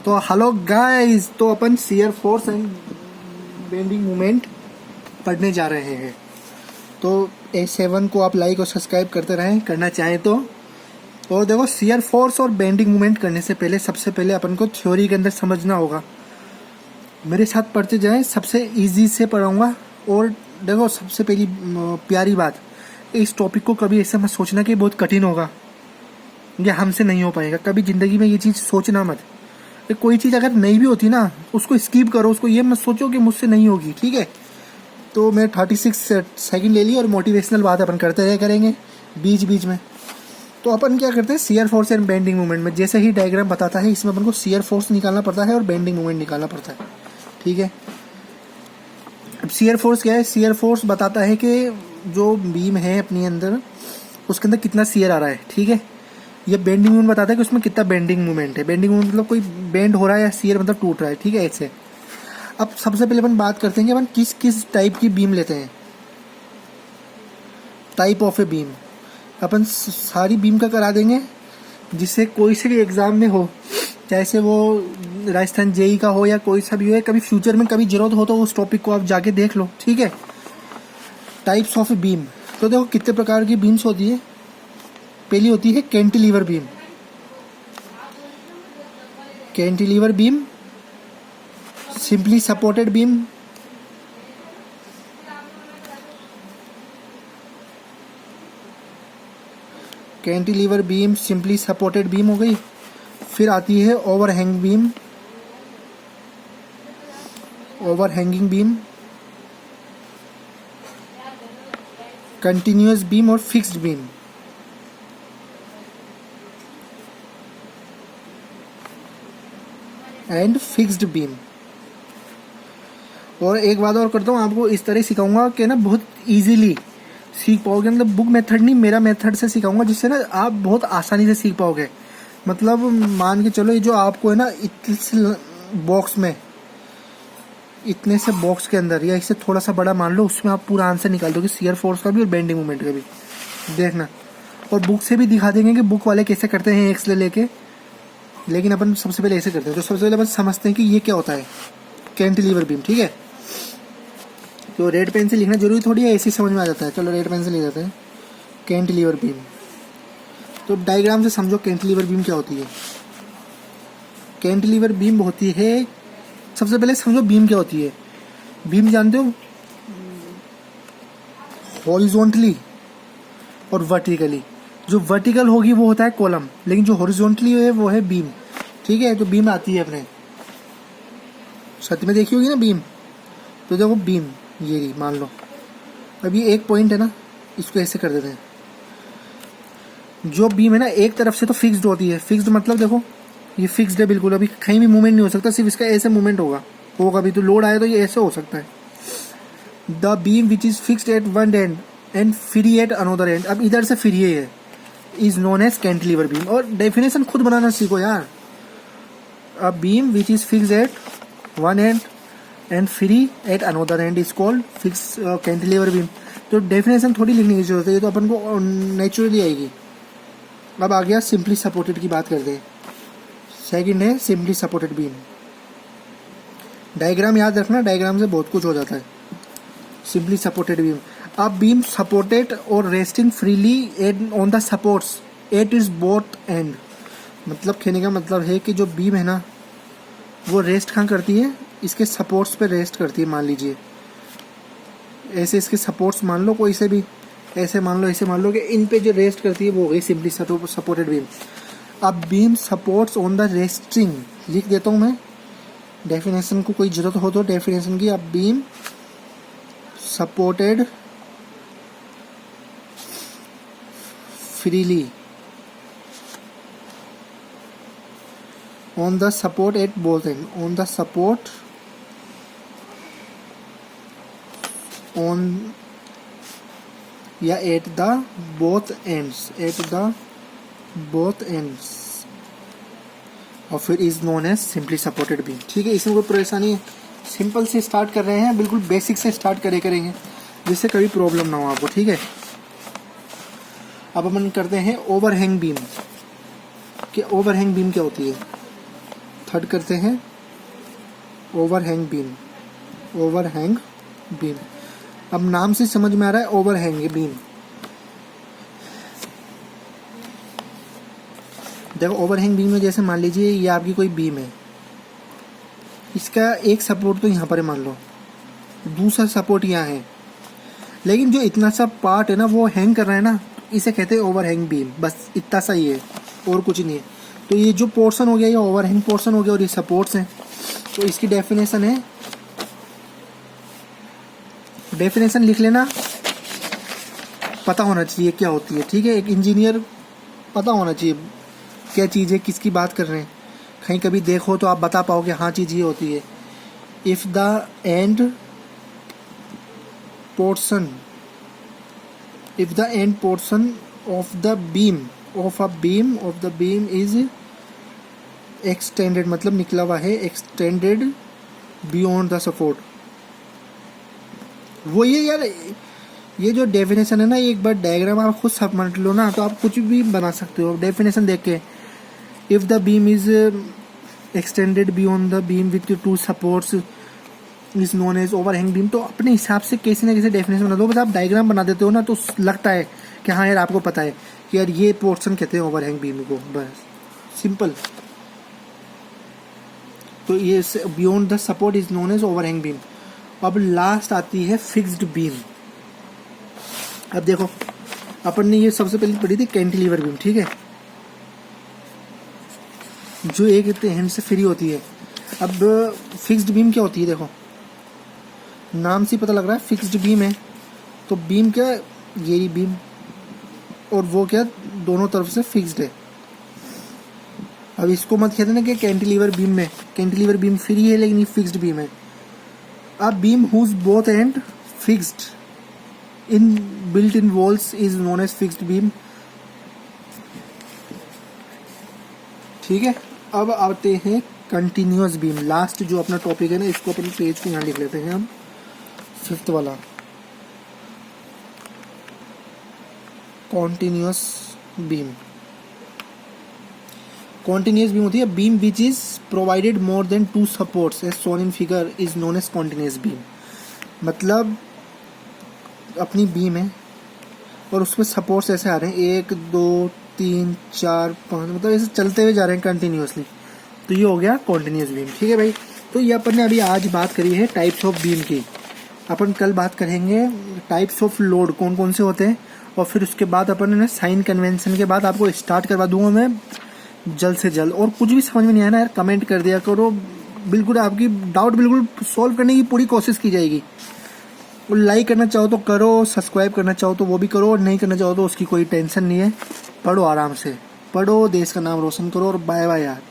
तो hello guys, तो अपन shear force and bending moment पढ़ने जा रहे हैं। तो A7 को आप लाइक और सब्सक्राइब करते रहें, करना चाहें तो। और देखो, शियर फोर्स और बेंडिंग मोमेंट करने से पहले सबसे पहले अपन को थ्योरी के अंदर समझना होगा। मेरे साथ पढ़ते जाएं, सबसे इजी से पढ़ाऊंगा। और देखो, सबसे पहली प्यारी बात, इस टॉपिक को कभी ऐसा मत सोचना कि बहुत कठिन होगा या हमसे नहीं हो पाएगा। कभी ज़िंदगी में ये चीज़ सोचना मत। कोई चीज़ अगर नहीं भी होती ना, उसको स्किप करो, उसको ये मत सोचो कि मुझसे नहीं होगी, ठीक है। तो मैं 36 सेकंड ले ली और मोटिवेशनल बात अपन करते रहे करेंगे बीच बीच में। तो अपन क्या करते हैं, shear force and bending moment में जैसे ही डायग्राम बताता है, इसमें अपन को शियर फोर्स निकालना पड़ता है और बेंडिंग मोमेंट निकालना पड़ता है, ठीक है। अब शियर फोर्स क्या है? शियर फोर्स बताता है कि जो बीम है अपनी अंदर, उसके अंदर कितना शियर आ रहा है, ठीक है। ये बेंडिंग मोमेंट बताता है कि उसमें कितना बेंडिंग मोमेंट है। बेंडिंग मोमेंट मतलब कोई बेंड हो रहा है या शियर मतलब टूट रहा है, ठीक है, ऐसे। अब सबसे पहले अपन बात करते हैं कि अपन किस किस टाइप की बीम लेते हैं। टाइप ऑफ ए बीम अपन सारी बीम का करा देंगे, जिससे कोई से भी एग्जाम में हो, चाहे से वो राजस्थान जेई का हो या कोई सा भी हो, कभी फ्यूचर में कभी जरूरत हो तो उस टॉपिक को आप जाके देख लो, ठीक है। टाइप्स ऑफ ए बीम, तो देखो कितने प्रकार की बीम्स होती है। पहली होती है cantilever beam. Cantilever beam, simply supported beam, cantilever beam simply supported beam हो गई। फिर आती है overhang beam, overhanging beam, continuous beam और fixed beam. And fixed beam. और एक बात और करता हूँ, आपको इस तरह सिखाऊंगा कि ना बहुत इजीली सीख पाओगे। मतलब बुक मेथड नहीं, मेरा मेथड से सिखाऊंगा, जिससे ना आप बहुत आसानी से सीख पाओगे। मतलब मान के चलो, ये जो आपको है ना इस बॉक्स में, इतने से बॉक्स के अंदर या इससे थोड़ा सा बड़ा मान लो, उसमें आप पूरा आंसर निकाल दोगे, शियर फोर्स का भी और बेंडिंग मोमेंट का भी। देखना, और बुक से भी दिखा देंगे कि बुक वाले कैसे करते हैं एक्स ले लेके, लेकिन अपन सबसे पहले ऐसे करते हैं। तो सबसे पहले अपन समझते हैं कि ये क्या होता है, कैंटिलीवर बीम, ठीक है। तो रेड पेन से लिखना जरूरी थोड़ी है, ऐसे समझ में आ जाता है। चलो रेड पेन से लिख देते हैं कैंटिलीवर बीम। तो डायग्राम से समझो कैंटिलीवर बीम क्या होती है। कैंटिलीवर बीम होती है, सबसे पहले समझो बीम क्या होती है। बीम जानते हो, हॉरिजॉन्टली और वर्टिकली। जो वर्टिकल होगी वो होता है कॉलम, लेकिन जो हॉरिजॉन्टली है वो है बीम, ठीक है। तो बीम आती है अपने छत में, देखी होगी ना बीम। तो देखो बीम ये रही, मान लो अब ये एक पॉइंट है ना, इसको ऐसे कर देते हैं। जो बीम है ना, एक तरफ से तो फिक्स्ड होती है। फिक्स्ड मतलब देखो ये फिक्स्ड है बिल्कुल, अभी कहीं भी मूवमेंट नहीं हो सकता, सिर्फ इसका ऐसे मूवमेंट होगा भी तो लोड आए तो ये ऐसे हो सकता है। The beam which is fixed at one end and free at another end, अब इधर से फ्री है, is known as cantilever beam. और डेफिनेशन खुद बनाना सीखो यार। A beam which is fixed at one end and free at another end is called fix cantilever beam. तो डेफिनेशन थोड़ी लिखने की जरूरत है, ये तो अपन को नेचुरली आएगी। अब आ गया सिंपली सपोर्टेड की बात करते हैं। सेकंड है सिंपली सपोर्टेड बीम। डायग्राम याद रखना, डायग्राम से बहुत कुछ हो जाता है। सिंपली सपोर्टेड बीम, अब बीम सपोर्टेड और resting freely at on the supports at is both end. मतलब कहने का मतलब है कि जो बीम है ना, वो रेस्ट कहाँ करती है, इसके सपोर्ट्स पे रेस्ट करती है। मान लीजिए ऐसे इसके सपोर्ट्स मान लो, कोई से भी ऐसे मान लो, ऐसे मान लो कि इन पे जो रेस्ट करती है वो हो गई सिंपली सपोर्टेड बीम। अब beam supports on the resting, लिख देता हूँ मैं डेफिनेशन को, कोई जरूरत हो तो डेफिनेशन की। अब beam supported freely on the support at both ends, on the support on या at the both ends, at the both ends और फिर is known as simply supported beam, ठीक है। इसमें कोई परेशानी है, सिंपल से स्टार्ट कर रहे हैं, बिल्कुल बेसिक से स्टार्ट करेंगे, जिससे कभी प्रॉब्लम ना हो आपको, ठीक है। अब अपन करते हैं ओवरहैंग बीम। कि ओवरहैंग बीम क्या होती है। थर्ड करते हैं ओवरहैंग बीम। ओवरहैंग बीम, अब नाम से समझ में आ रहा है ओवरहैंग बीम। देखो ओवरहैंग बीम में जैसे मान लीजिए ये आपकी कोई बीम है, इसका एक सपोर्ट तो यहाँ पर है मान लो, दूसरा सपोर्ट यहाँ है, लेकिन जो इतना सा पार्ट है ना वो हैंग कर रहा है ना, इसे कहते हैं ओवरहैंग बीम। बस इतना सा ही है और कुछ नहीं है। तो ये जो पोर्शन हो गया ये ओवरहैंग पोर्शन हो गया और ये सपोर्ट्स हैं। तो इसकी डेफिनेशन है, डेफिनेशन लिख लेना, पता होना चाहिए क्या होती है, ठीक है। एक इंजीनियर पता होना चाहिए क्या चीज़ है, किसकी बात कर रहे हैं। कहीं कभी देखो तो आप बता पाओगे हाँ चीज़ ये होती है। If the end portion, if the end portion of the beam of the beam is extended, मतलब निकला हुआ है, एक्सटेंडेड बियॉन्ड द सपोर्ट। वो ये यार, ये जो डेफिनेशन है ना, एक बार डायग्राम आप खुद समझ लो ना तो आप कुछ भी बना सकते हो डेफिनेशन देख के। If the beam is extended beyond the beam with two supports is known as overhang beam. तो अपने हिसाब से कैसे ना कैसे डेफिनेशन बना दो, बस आप डायग्राम बना देते हो ना तो लगता है कि हाँ यार आपको पता है कि यार ये पोर्शन कहते हैं ओवरहैंग बीम को, बस सिंपल। तो ये beyond the support is known as overhang beam. अब लास्ट आती है फिक्स्ड बीम। अब देखो अपन ने ये सबसे पहले पढ़ी थी कैंटिलीवर बीम, ठीक है, जो एक हैंड से फ्री होती है। अब फिक्स्ड बीम क्या होती है, देखो नाम से पता लग रहा है फिक्स्ड बीम है। तो बीम क्या, ये बीम और वो क्या दोनों तरफ से फिक्स्ड है। अब इसको मत कहते ना कि कैंटिलीवर बीम में, कैंटिलीवर बीम फ्री है लेकिन ये फिक्स्ड बीम है। अब beam whose both end fixed in built in walls is known as fixed beam, ठीक है। अब आते हैं कंटिन्यूअस बीम। लास्ट जो अपना टॉपिक है ना, इसको अपन पेज को यहाँ लिख लेते हैं हम, 5th वाला, कॉन्टिन्यूअस बीम। कॉन्टिन्यूअस बीम होती है beam which is provided more than 2 supports as shown in figure is known as continuous beam. मतलब अपनी बीम है और उसमें सपोर्ट्स ऐसे आ रहे हैं 1 2 3 4 5, मतलब ऐसे चलते हुए जा रहे हैं कंटिन्यूअसली, तो ये हो गया कॉन्टिन्यूअस बीम, ठीक है भाई। तो ये अपन ने अभी आज बात करी है टाइप्स ऑफ बीम की। अपन कल बात करेंगे टाइप्स ऑफ लोड कौन कौन से होते हैं, और फिर उसके बाद अपन ने साइन कन्वेंशन के बाद आपको स्टार्ट करवा दूंगा मैं जल्द से जल्द। और कुछ भी समझ में नहीं आया ना यार, कमेंट कर दिया करो, बिल्कुल आपकी डाउट बिल्कुल सॉल्व करने की पूरी कोशिश की जाएगी। और लाइक करना चाहो तो करो, सब्सक्राइब करना चाहो तो वो भी करो, और नहीं करना चाहो तो उसकी कोई टेंशन नहीं है। पढ़ो आराम से, पढ़ो, देश का नाम रोशन करो, और बाय बाय यार।